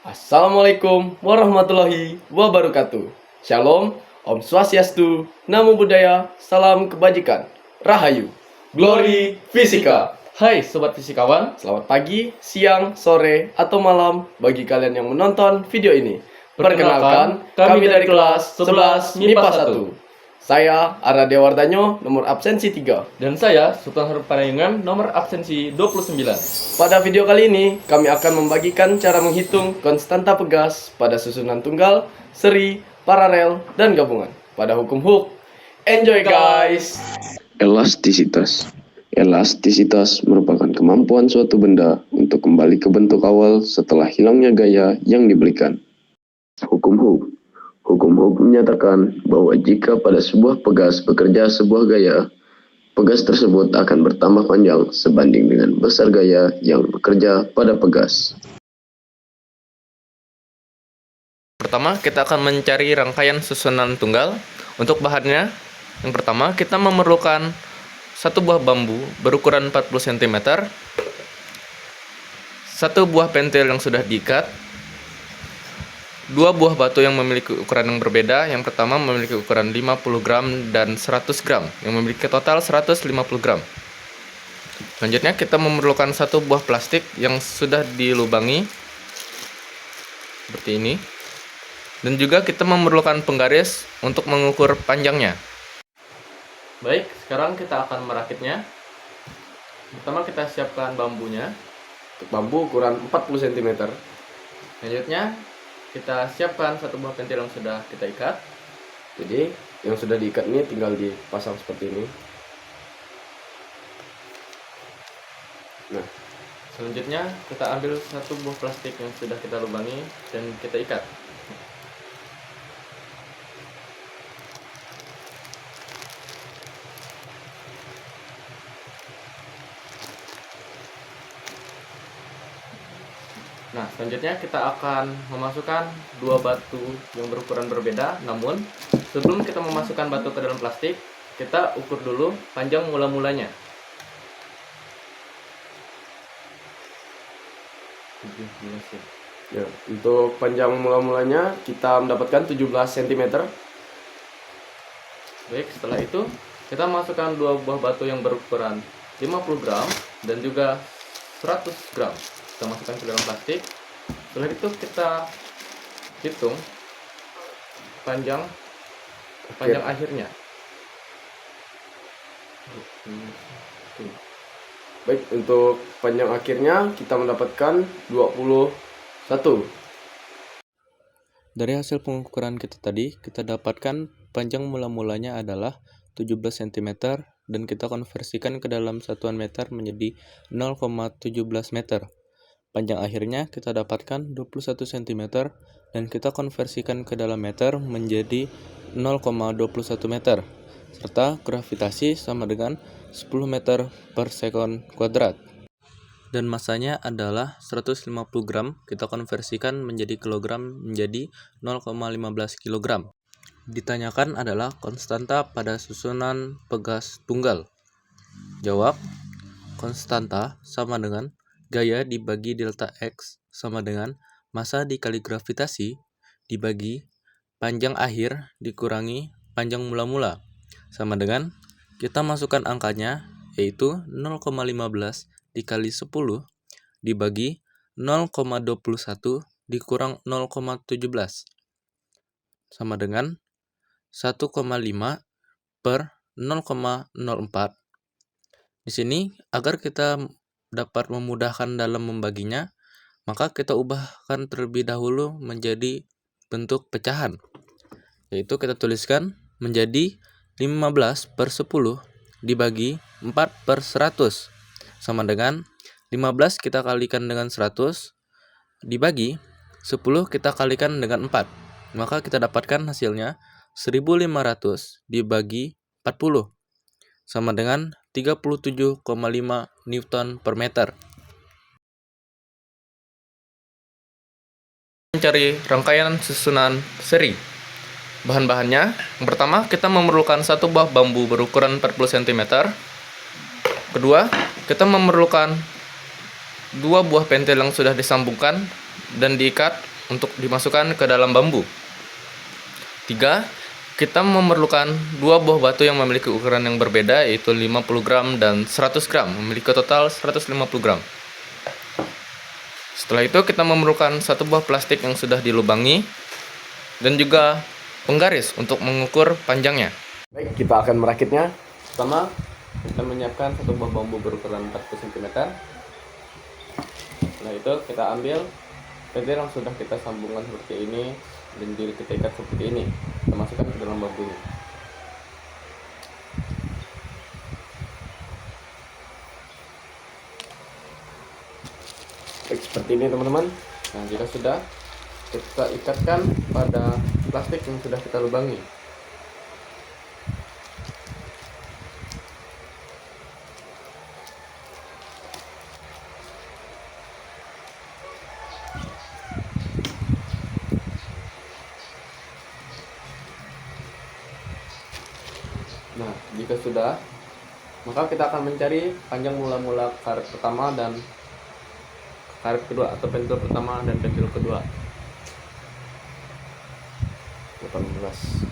Assalamualaikum warahmatullahi wabarakatuh. Shalom, Om Swastiastu, Namo Buddhaya, Salam Kebajikan, Rahayu, Glory Fisika. Hai Sobat Fisikawan, selamat pagi, siang, sore, atau malam bagi kalian yang menonton video ini. Perkenalkan, kami dari kelas 11 MIPA 1. Saya Ara Dewardanyo, nomor absensi 3. Dan saya, Sultan Harun Panayungan, nomor absensi 29. Pada video kali ini, kami akan membagikan cara menghitung konstanta pegas pada susunan tunggal, seri, paralel, dan gabungan pada hukum Hooke. Enjoy guys! Elastisitas. Elastisitas merupakan kemampuan suatu benda untuk kembali ke bentuk awal setelah hilangnya gaya yang diberikan. Hukum Hooke. Hukum Hooke menyatakan bahwa jika pada sebuah pegas bekerja sebuah gaya, pegas tersebut akan bertambah panjang sebanding dengan besar gaya yang bekerja pada pegas. Pertama, kita akan mencari rangkaian susunan tunggal. Untuk bahannya, yang pertama, kita memerlukan satu buah bambu berukuran 40 cm, satu buah pentil yang sudah diikat, dua buah batu yang memiliki ukuran yang berbeda. Yang pertama memiliki ukuran 50 gram dan 100 gram, yang memiliki total 150 gram. Selanjutnya kita memerlukan satu buah plastik yang sudah dilubangi seperti ini. Dan juga kita memerlukan penggaris untuk mengukur panjangnya. Baik, sekarang kita akan merakitnya. Pertama kita siapkan bambunya. Untuk bambu ukuran 40 cm. Selanjutnya kita siapkan satu buah pentil yang sudah kita ikat. Jadi, yang sudah diikat ini tinggal dipasang seperti ini. Nah, Selanjutnya kita ambil satu buah plastik yang sudah kita lubangi dan kita ikat. Nah, selanjutnya kita akan memasukkan dua batu yang berukuran berbeda. Namun, sebelum kita memasukkan batu ke dalam plastik, kita ukur dulu panjang mula-mulanya. ya, untuk panjang mula-mulanya kita mendapatkan 17 cm. Baik, setelah itu kita masukkan dua buah batu yang berukuran 50 gram dan juga 100 gram. Kita masukkan ke dalam plastik. Setelah itu kita hitung panjang akhirnya. Baik, untuk panjang akhirnya kita mendapatkan 21. Dari hasil pengukuran kita tadi, kita dapatkan panjang mula-mulanya adalah 17 cm dan kita konversikan ke dalam satuan meter menjadi 0,17 meter. Panjang akhirnya kita dapatkan 21 cm dan kita konversikan ke dalam meter menjadi 0,21 meter. Serta gravitasi sama dengan 10 meter per sekon kuadrat. Dan masanya adalah 150 gram, kita konversikan menjadi kilogram menjadi 0,15 kg. Ditanyakan adalah konstanta pada susunan pegas tunggal. Jawab, konstanta sama dengan gaya dibagi delta X sama dengan massa dikali gravitasi dibagi panjang akhir dikurangi panjang mula-mula. Sama dengan, kita masukkan angkanya yaitu 0,15 dikali 10 dibagi 0,21 dikurang 0,17 sama dengan 1,5 per 0,04. Di sini agar kita dapat memudahkan dalam membaginya, maka kita ubahkan terlebih dahulu menjadi bentuk pecahan. Yaitu kita tuliskan menjadi 15 per 10 dibagi 4 per 100 sama dengan 15 kita kalikan dengan 100 dibagi 10 kita kalikan dengan 4. Maka kita dapatkan hasilnya 1500 dibagi 40 sama dengan 37,5 Newton per meter. Mencari rangkaian susunan seri. Bahan-bahannya, yang pertama kita memerlukan satu buah bambu berukuran 40 cm. Kedua, kita memerlukan dua buah pentil yang sudah disambungkan dan diikat untuk dimasukkan ke dalam bambu. 3. Kita memerlukan 2 buah batu yang memiliki ukuran yang berbeda, yaitu 50 gram dan 100 gram, memiliki total 150 gram. Setelah itu kita memerlukan 1 buah plastik yang sudah dilubangi dan juga penggaris untuk mengukur panjangnya. Baik, kita akan merakitnya. Pertama, kita menyiapkan 1 buah bambu berukuran 40 cm. Setelah itu kita ambil pentil yang sudah kita sambungkan seperti ini dan kita ikat seperti ini. Kita masukkan ke dalam bambunya. Baik, seperti ini teman-teman. Nah, jika sudah, kita ikatkan pada plastik yang sudah kita lubangi. Nah, jika sudah, maka kita akan mencari panjang mula-mula karet pertama dan karet kedua, atau pentil pertama dan pentil kedua. 18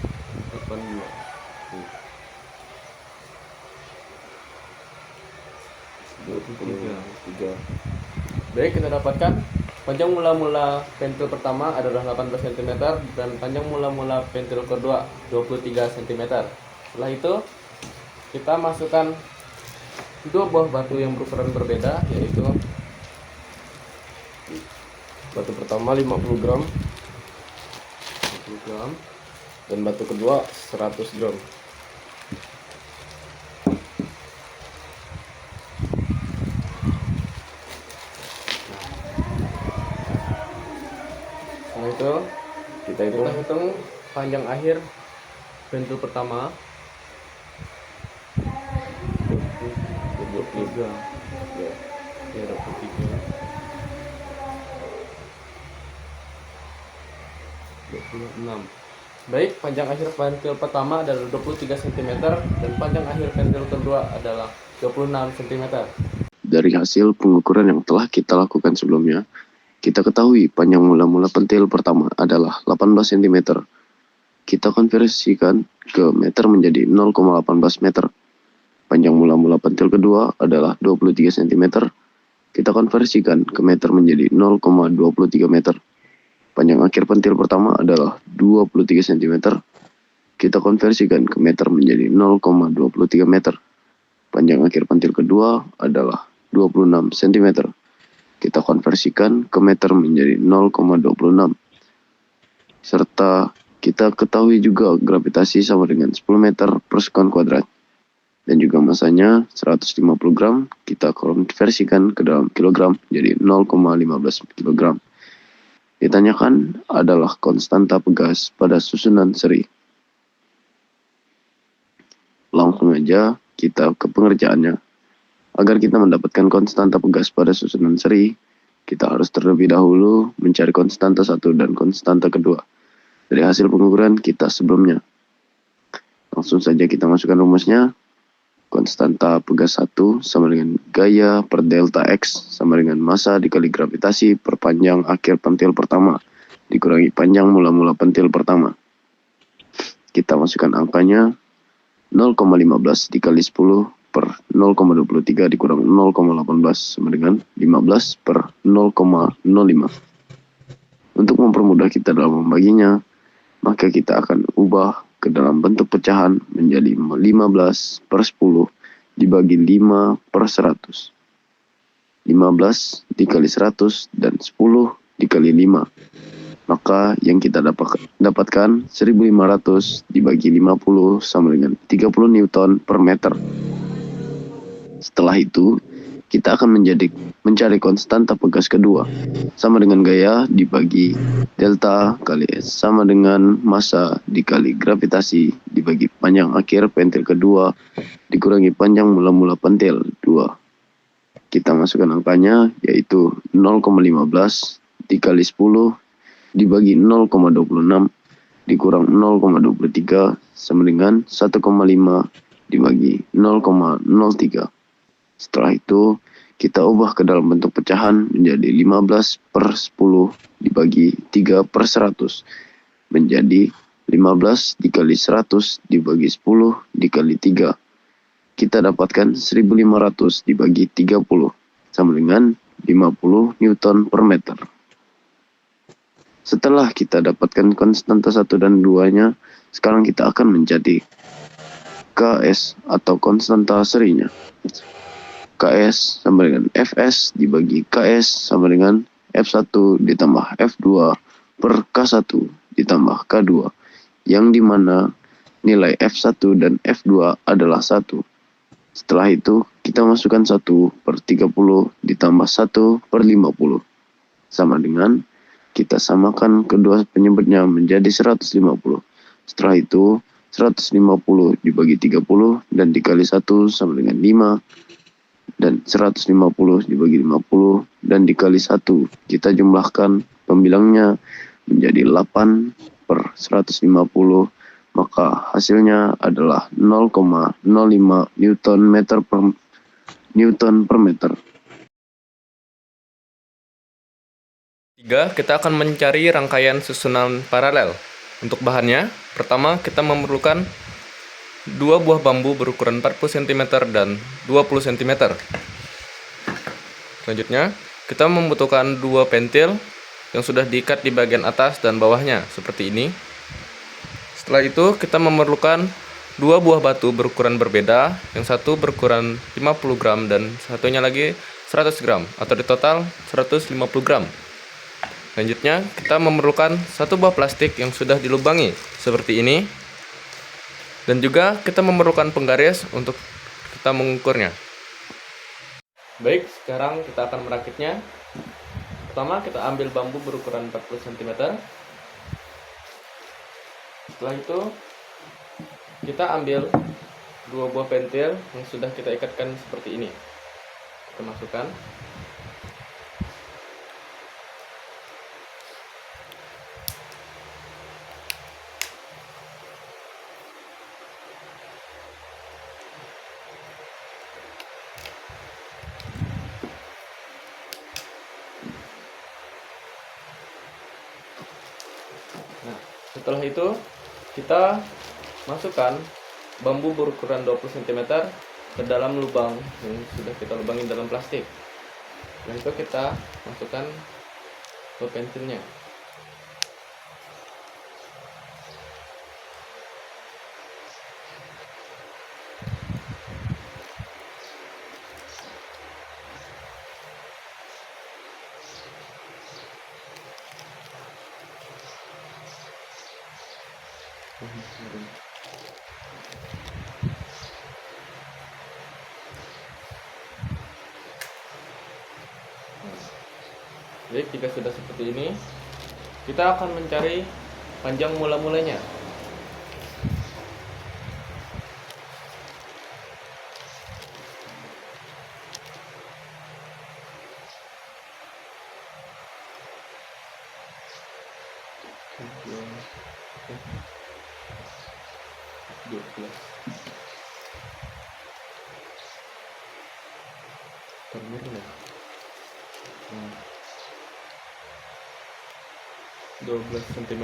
23. Baik, kita dapatkan panjang mula-mula pentil pertama adalah 18 cm dan panjang mula-mula pentil kedua 23 cm. Setelah itu kita masukkan 2 buah batu yang berukuran berbeda, yaitu batu pertama 50 gram dan batu kedua 100 gram. Setelah itu kita hitung panjang akhir pentil pertama 23 ya, 26. Baik, panjang akhir pentil pertama adalah 23 cm dan panjang akhir pentil kedua adalah 26 cm. Dari hasil pengukuran yang telah kita lakukan sebelumnya, kita ketahui panjang mula-mula pentil pertama adalah 18 cm. Kita konversikan ke meter menjadi 0,18 meter. Panjang mula-mula pentil kedua adalah 23 cm. Kita konversikan ke meter menjadi 0,23 meter. Panjang akhir pentil pertama adalah 23 cm. Kita konversikan ke meter menjadi 0,23 meter. Panjang akhir pentil kedua adalah 26 cm. Kita konversikan ke meter menjadi 0,26. Serta kita ketahui juga gravitasi sama dengan 10 meter per sekon kuadrat. Dan juga masanya 150 gram, kita konversikan ke dalam kilogram jadi 0,15 kilogram. Ditanyakan adalah konstanta pegas pada susunan seri. Langsung aja kita ke pengerjaannya. Agar kita mendapatkan konstanta pegas pada susunan seri, kita harus terlebih dahulu mencari konstanta 1 dan konstanta kedua dari hasil pengukuran kita sebelumnya. Langsung saja kita masukkan rumusnya. Konstanta pegas 1 sama dengan gaya per delta X sama dengan massa dikali gravitasi per panjang akhir pentil pertama dikurangi panjang mula-mula pentil pertama. Kita masukkan angkanya 0,15 dikali 10 per 0,23 dikurang 0,18 sama dengan 15 per 0,05. Untuk mempermudah kita dalam membaginya, maka kita akan ubah ke dalam bentuk pecahan menjadi 15 per 10 dibagi 5 per 100. 15 dikali 100 dan 10 dikali 5. Maka yang kita dapatkan 1500 dibagi 50 sama dengan 30 Newton per meter. Setelah itu, kita akan mencari konstanta pegas kedua, sama dengan gaya dibagi delta kali S, sama dengan massa dikali gravitasi dibagi panjang akhir pentil kedua dikurangi panjang mula-mula pentil 2. Kita masukkan angkanya, yaitu 0,15 dikali 10 dibagi 0,26 dikurang 0,23 sama dengan 1,5 dibagi 0,03. Setelah itu, kita ubah ke dalam bentuk pecahan menjadi 15/10 dibagi 3/100 menjadi 15 dikali 100 dibagi 10 dikali 3. Kita dapatkan 1500 dibagi 30 sama dengan 50 Newton per meter. Setelah kita dapatkan konstanta 1 dan 2-nya, sekarang kita akan mencari KS atau konstanta serinya. KS sama dengan Fs dibagi KS sama dengan F1 ditambah F2 per K1 ditambah K2, yang dimana nilai F1 dan F2 adalah 1. Setelah itu, kita masukkan 1/30 ditambah 1/50. Sama dengan, kita samakan kedua penyebutnya menjadi 150. Setelah itu, 150 dibagi 30 dan dikali 1 sama dengan 5. Dan 150 dibagi 50 dan dikali 1. Kita jumlahkan pembilangnya menjadi 8/150. Maka hasilnya adalah 0,05 Newton per meter. 3. Kita akan mencari rangkaian susunan paralel. Untuk bahannya, pertama kita memerlukan 2 buah bambu berukuran 40 cm dan 20 cm. Selanjutnya, kita membutuhkan 2 pentil yang sudah diikat di bagian atas dan bawahnya, seperti ini. Setelah itu, kita memerlukan 2 buah batu berukuran berbeda, yang satu berukuran 50 gram dan satunya lagi 100 gram, atau di total 150 gram. Selanjutnya, kita memerlukan 1 buah plastik yang sudah dilubangi, seperti ini. Dan juga kita memerlukan penggaris untuk kita mengukurnya. Baik, sekarang kita akan merakitnya. Pertama, kita ambil bambu berukuran 40 cm. Setelah itu, kita ambil 2 buah pentil yang sudah kita ikatkan seperti ini. Kita masukkan. Nah, setelah itu kita masukkan bambu berukuran 20 cm ke dalam lubang yang sudah kita lubangi dalam plastik. Setelah itu kita masukkan ke pensilnya. Baik, jika sudah seperti ini, kita akan mencari panjang mula-mulanya. Termurnya. 12 cm.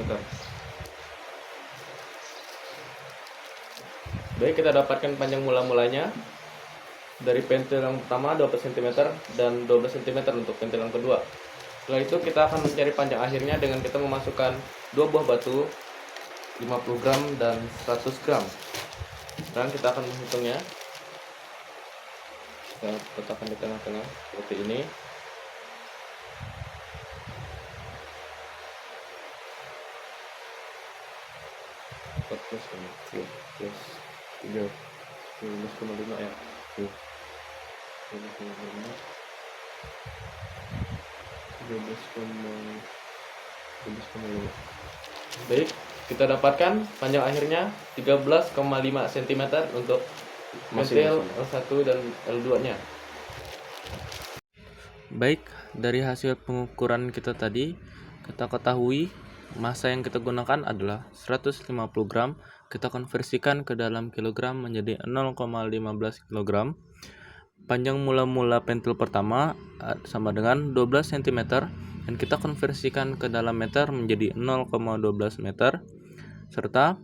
Baik, kita dapatkan panjang mula-mulanya dari pentil yang pertama 12 cm dan 12 cm untuk pentil yang kedua. Setelah itu kita akan mencari panjang akhirnya dengan kita memasukkan 2 buah batu 50 gram dan 100 gram. Sekarang kita akan menghitungnya. Kita letakkan di tengah-tengah seperti ini. Plus 3 12,5 ya. 12,5 13,5. Baik, kita dapatkan panjang akhirnya 13,5 cm untuk pentil L1 dan L2-nya. Baik, dari hasil pengukuran kita tadi, kita ketahui massa yang kita gunakan adalah 150 gram. Kita konversikan ke dalam kilogram menjadi 0,15 kg. panjang mula-mula pentil pertama sama dengan 12 cm dan kita konversikan ke dalam meter menjadi 0,12 meter, serta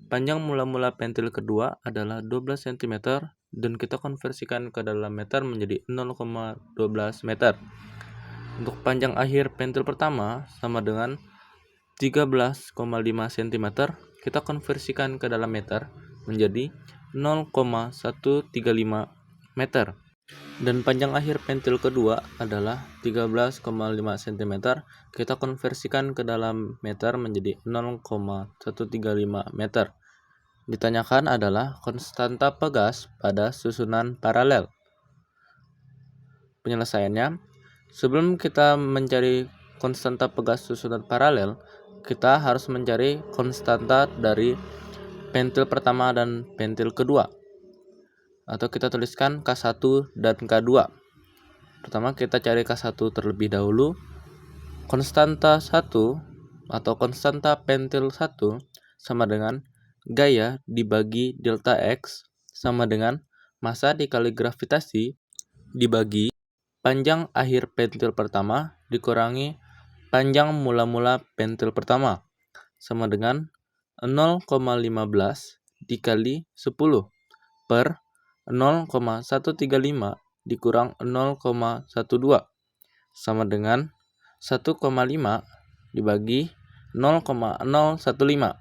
panjang mula-mula pentil kedua adalah 12 cm dan kita konversikan ke dalam meter menjadi 0,12 meter. Untuk panjang akhir pentil pertama sama dengan 13,5 cm, kita konversikan ke dalam meter menjadi 0,135 meter. Dan panjang akhir pentil kedua adalah 13,5 cm, kita konversikan ke dalam meter menjadi 0,135 meter. Ditanyakan adalah konstanta pegas pada susunan paralel. Penyelesaiannya, sebelum kita mencari konstanta pegas susunan paralel, kita harus mencari konstanta dari pentil pertama dan pentil kedua. Atau kita tuliskan K1 dan K2. Pertama kita cari K1 terlebih dahulu. Konstanta 1 atau konstanta pentil 1 sama dengan gaya dibagi delta X sama dengan massa dikali gravitasi dibagi panjang akhir pentil pertama dikurangi panjang mula-mula pentil pertama sama dengan 0,15 dikali 10 per 0,135 dikurang 0,12 sama dengan 1,5 dibagi 0,015.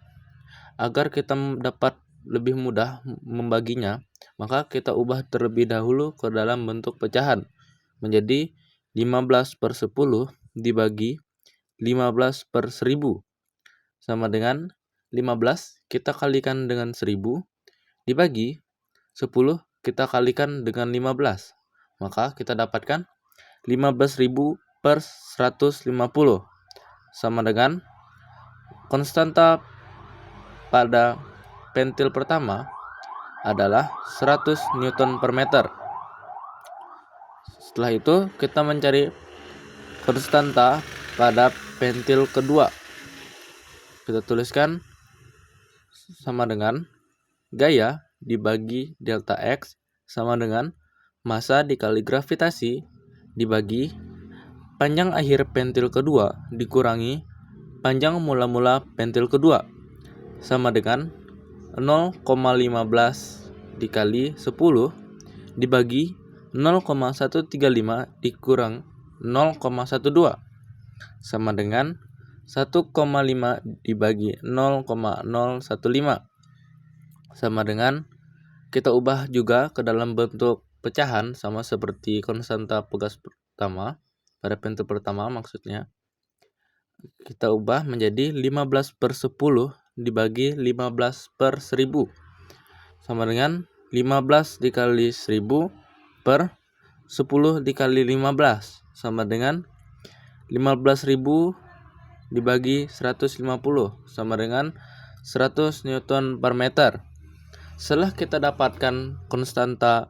Agar kita dapat lebih mudah membaginya, maka kita ubah terlebih dahulu ke dalam bentuk pecahan menjadi 15/10 dibagi 15/1000 sama dengan 15 kita kalikan dengan 1000 dibagi 10 kita kalikan dengan 15, maka kita dapatkan 15.000/150 sama dengan konstanta pada pentil pertama adalah 100 Newton per meter. Setelah itu kita mencari konstanta pada pentil kedua. Kita tuliskan sama dengan gaya dibagi delta X sama dengan massa dikali gravitasi dibagi panjang akhir pentil kedua dikurangi panjang mula-mula pentil kedua sama dengan 0,15 dikali 10 dibagi 0,135 dikurang 0,12 sama dengan 1,5 dibagi 0,015 sama dengan kita ubah juga ke dalam bentuk pecahan sama seperti konstanta pegas pertama pada pentil pertama, maksudnya kita ubah menjadi 15/10 dibagi 15/1000 sama dengan 15 dikali 1000 per 10 dikali 15 sama dengan 15.000 dibagi 150 sama dengan 100 Newton per meter. Setelah kita dapatkan konstanta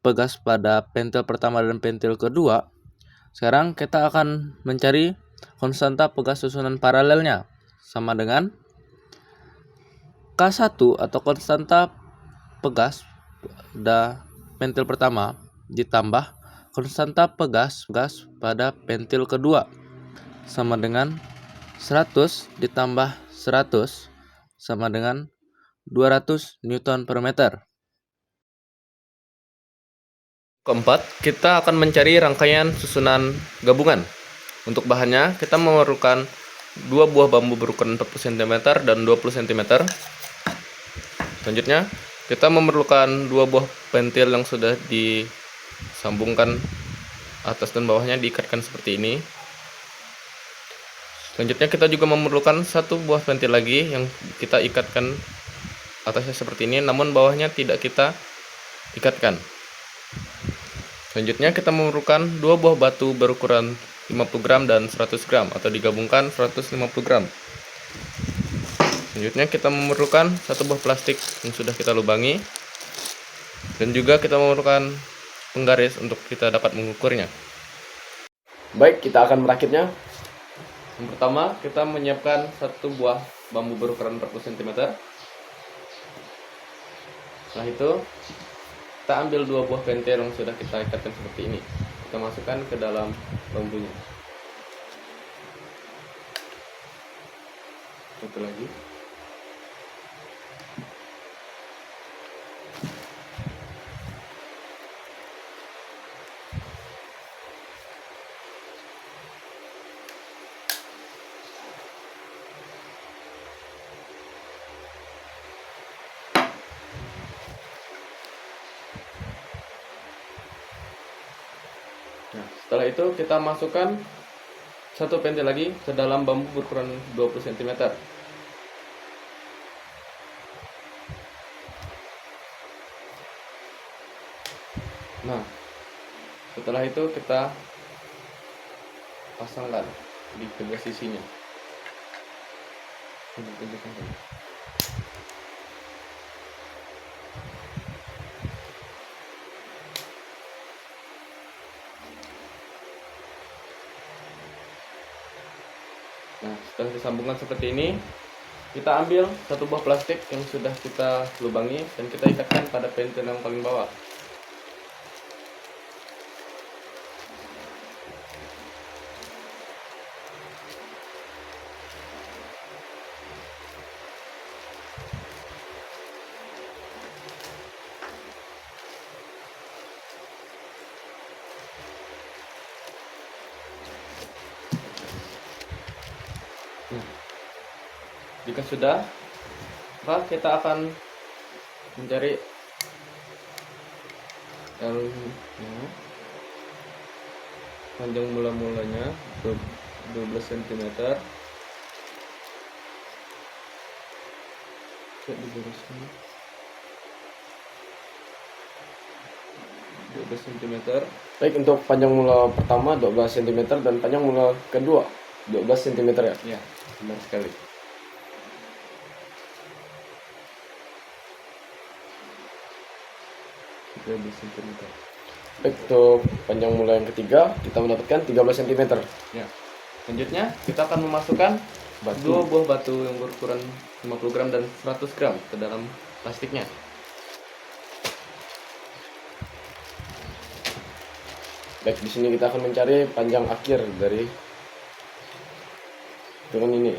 pegas pada pentil pertama dan pentil kedua, sekarang kita akan mencari konstanta pegas susunan paralelnya sama dengan K1 atau konstanta pegas pada pentil pertama ditambah konstanta pegas pada pentil kedua sama dengan 100 ditambah 100 sama dengan 200 Newton per meter. Keempat, kita akan mencari rangkaian susunan gabungan. Untuk bahannya, kita memerlukan 2 buah bambu berukuran 40 cm dan 20 cm. Selanjutnya, kita memerlukan 2 buah pentil yang sudah disambungkan atas dan bawahnya diikatkan seperti ini. Selanjutnya, kita juga memerlukan 1 buah pentil lagi yang kita ikatkan atasnya seperti ini, namun bawahnya tidak kita ikatkan. Selanjutnya kita memerlukan 2 buah batu berukuran 50 gram dan 100 gram atau digabungkan 150 gram. Selanjutnya kita memerlukan 1 buah plastik yang sudah kita lubangi, dan juga kita memerlukan penggaris untuk kita dapat mengukurnya. Baik, kita akan merakitnya. Yang pertama, kita menyiapkan 1 buah bambu berukuran 40 cm. Setelah itu, kita kita ambil 2 buah pentil yang sudah kita ikatkan seperti ini. Kita masukkan ke dalam bambunya. Satu lagi. Nah, setelah itu kita masukkan satu pentil lagi ke dalam bambu berukuran 20 cm. Nah, setelah itu kita pasangkan di kedua sisinya. Nah, setelah disambungkan seperti ini, kita ambil satu buah plastik yang sudah kita lubangi dan kita ikatkan pada pentil yang paling bawah. Jika sudah, maka kita akan mencari yang panjang mula-mulanya 12 cm. Coba dibereskan. 12 cm. Baik, untuk panjang mula pertama 12 cm dan panjang mula kedua 12 cm ya. Ya, benar sekali. Baik, untuk panjang mula yang ketiga kita mendapatkan 13 cm. Ya. Selanjutnya kita akan memasukkan dua buah batu yang berukuran 50 gram dan 100 gram ke dalam plastiknya. Baik, di sini kita akan mencari panjang akhir dari dengan ini.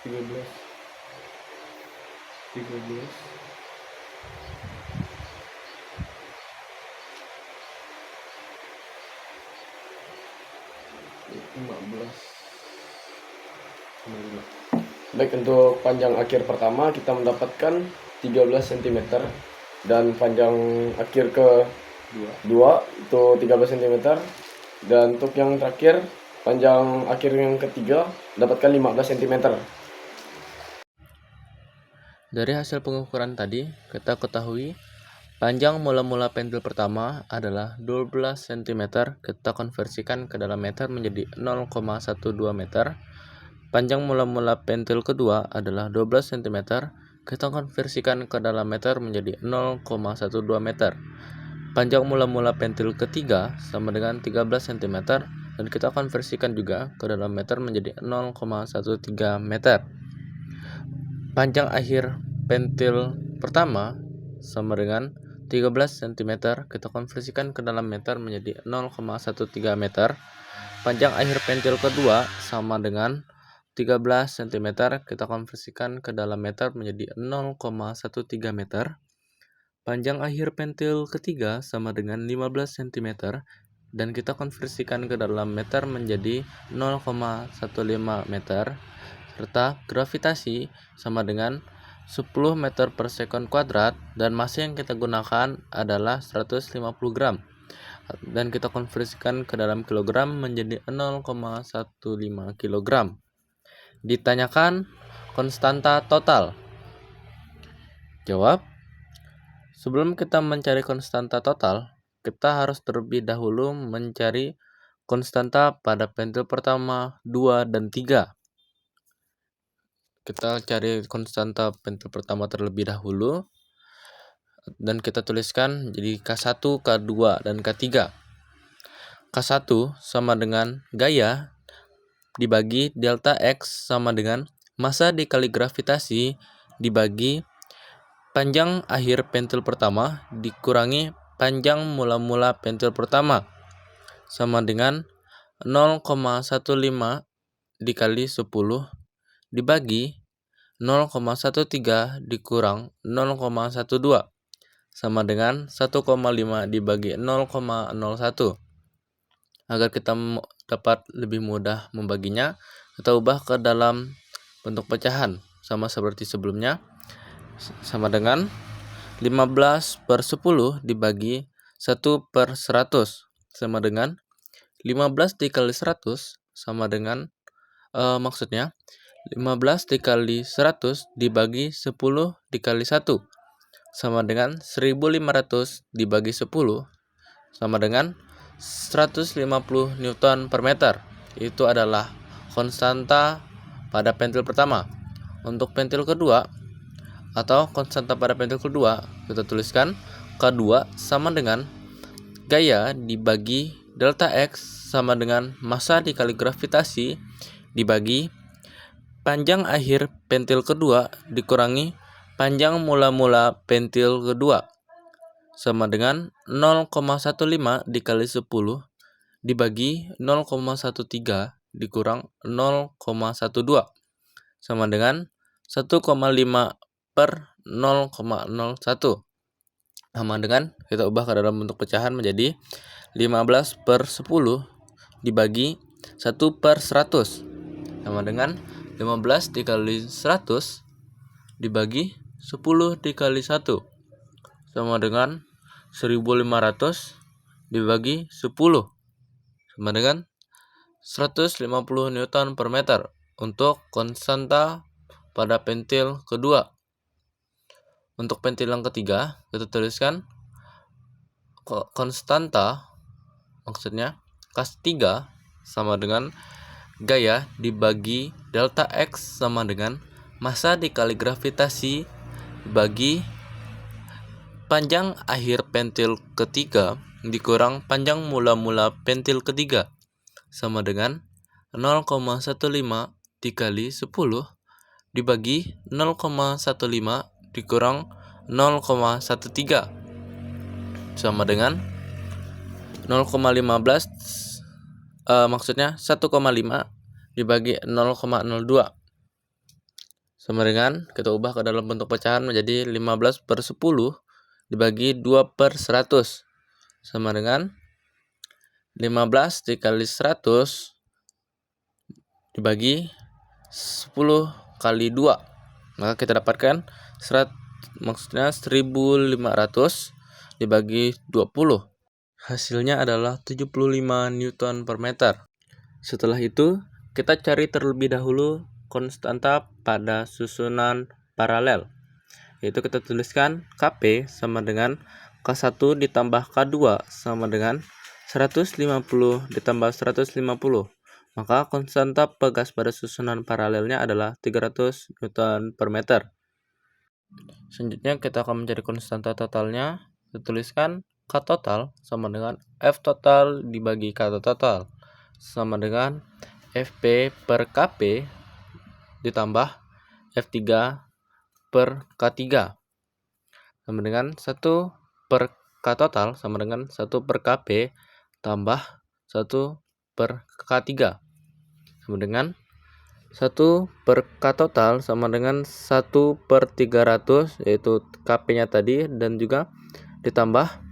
Tiga belas. Baik, untuk panjang akhir pertama kita mendapatkan 13 cm dan panjang akhir kedua itu 13 cm, dan untuk yang terakhir panjang akhir yang ketiga mendapatkan 15 cm. Dari hasil pengukuran tadi, kita ketahui panjang mula-mula pentil pertama adalah 12 cm, kita konversikan ke dalam meter menjadi 0,12 meter. Panjang mula-mula pentil kedua adalah 12 cm, kita konversikan ke dalam meter menjadi 0,12 meter. Panjang mula-mula pentil ketiga sama dengan 13 cm, dan kita konversikan juga ke dalam meter menjadi 0,13 meter. Panjang akhir pentil pertama sama dengan 13 cm, kita konversikan ke dalam meter menjadi 0,13 meter. Panjang akhir pentil kedua sama dengan 13 cm, kita konversikan ke dalam meter menjadi 0,13 meter. Panjang akhir pentil ketiga sama dengan 15 cm, dan kita konversikan ke dalam meter menjadi 0,15 meter. Serta gravitasi sama dengan 10 meter per sekon kuadrat, dan massa yang kita gunakan adalah 150 gram. Dan kita konversikan ke dalam kilogram menjadi 0,15 kilogram. Ditanyakan konstanta total. Jawab, sebelum kita mencari konstanta total, kita harus terlebih dahulu mencari konstanta pada pentil pertama, 2, dan 3. Kita cari konstanta pentil pertama terlebih dahulu. dan kita tuliskan jadi K1, K2, dan K3. K1 sama dengan gaya dibagi delta X sama dengan masa dikali gravitasi dibagi panjang akhir pentil pertama dikurangi panjang mula-mula pentil pertama sama dengan 0,15 dikali 10 dibagi 0,13 dikurang 0,12 sama dengan 1,5 dibagi 0,01. Agar kita dapat lebih mudah membaginya, kita ubah ke dalam bentuk pecahan sama seperti sebelumnya, sama dengan 15/10 dibagi 1/100 sama dengan 15 dikali 100 sama dengan maksudnya 15 dikali 100 dibagi 10 dikali 1 sama dengan 1500 dibagi 10 sama dengan 150 Newton per meter. Itu adalah konstanta pada pentil pertama. Untuk pentil kedua atau konstanta pada pentil kedua, kita tuliskan K2 sama dengan gaya dibagi delta X sama dengan massa dikali gravitasi dibagi panjang akhir pentil kedua dikurangi panjang mula-mula pentil kedua sama dengan 0,15 dikali 10 dibagi 0,13 dikurang 0,12 sama dengan 1,5 per 0,01 sama dengan kita ubah ke dalam bentuk pecahan menjadi 15/10 dibagi 1/100 sama dengan 15 dikali 100 dibagi 10 dikali 1 sama dengan 1500 dibagi 10 sama dengan 150 Newton per meter untuk konstanta pada pentil kedua. Untuk pentil yang ketiga, kita tuliskan konstanta, maksudnya K3 sama dengan gaya dibagi delta X sama dengan massa dikali gravitasi dibagi panjang akhir pentil ketiga dikurang panjang mula-mula pentil ketiga sama dengan 0,15 dikali 10 dibagi 0,15 dikurang 0,13 sama dengan 0,15 maksudnya 1,5 dibagi 0,02 sama dengan kita ubah ke dalam bentuk pecahan menjadi 15/10 dibagi 2/100 sama dengan 15 dikali 100 dibagi 10 kali 2 maka kita dapatkan maksudnya 1500 dibagi 20 hasilnya adalah 75 Newton per meter. Setelah itu kita cari terlebih dahulu konstanta pada susunan paralel, yaitu kita tuliskan Kp sama dengan K1 ditambah K2 sama dengan 150 ditambah 150. Maka konstanta pegas pada susunan paralelnya adalah 300 Newton per meter. Selanjutnya kita akan mencari konstanta totalnya. Kita tuliskan K total sama dengan F total dibagi K total sama dengan Fp per Kp ditambah F3 per K3 sama dengan 1 per K total sama dengan 1 per Kp tambah 1 per K3 sama dengan 1 per K total sama dengan 1 per 300 yaitu Kp nya tadi dan juga ditambah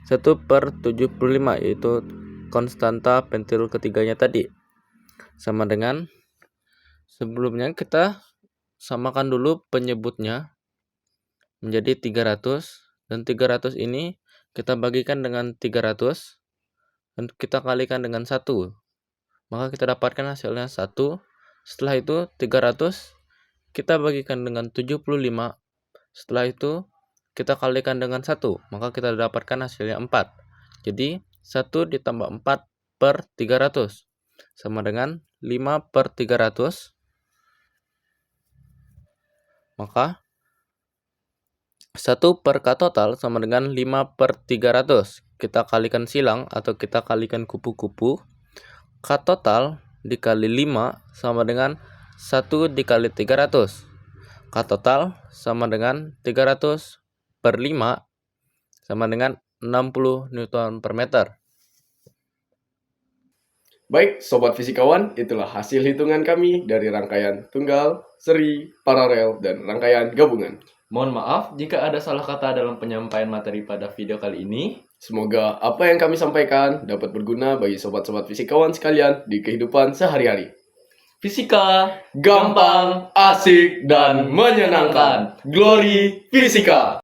1 per 75 yaitu konstanta pentil ketiganya tadi sama dengan sebelumnya kita samakan dulu penyebutnya menjadi 300 dan 300 ini kita bagikan dengan 300 dan kita kalikan dengan 1 maka kita dapatkan hasilnya 1. Setelah itu 300 kita bagikan dengan 75, setelah itu kita kalikan dengan 1 maka kita dapatkan hasilnya 4. Jadi 1 ditambah 4 per 300 sama dengan 5 per 300 maka 1 per K total sama dengan 5 per 300. Kita kalikan silang atau kita kalikan kupu-kupu. K total dikali 5 sama dengan 1 dikali 300. K total sama dengan 300 per 5 sama dengan 60 Newton per meter. Baik, Sobat Fisikawan, itulah hasil hitungan kami dari rangkaian tunggal, seri, paralel, dan rangkaian gabungan. Mohon maaf jika ada salah kata dalam penyampaian materi pada video kali ini. Semoga apa yang kami sampaikan dapat berguna bagi sobat-sobat fisikawan sekalian di kehidupan sehari-hari. Fisika Gampang, asik, dan menyenangkan. Glory Fisika!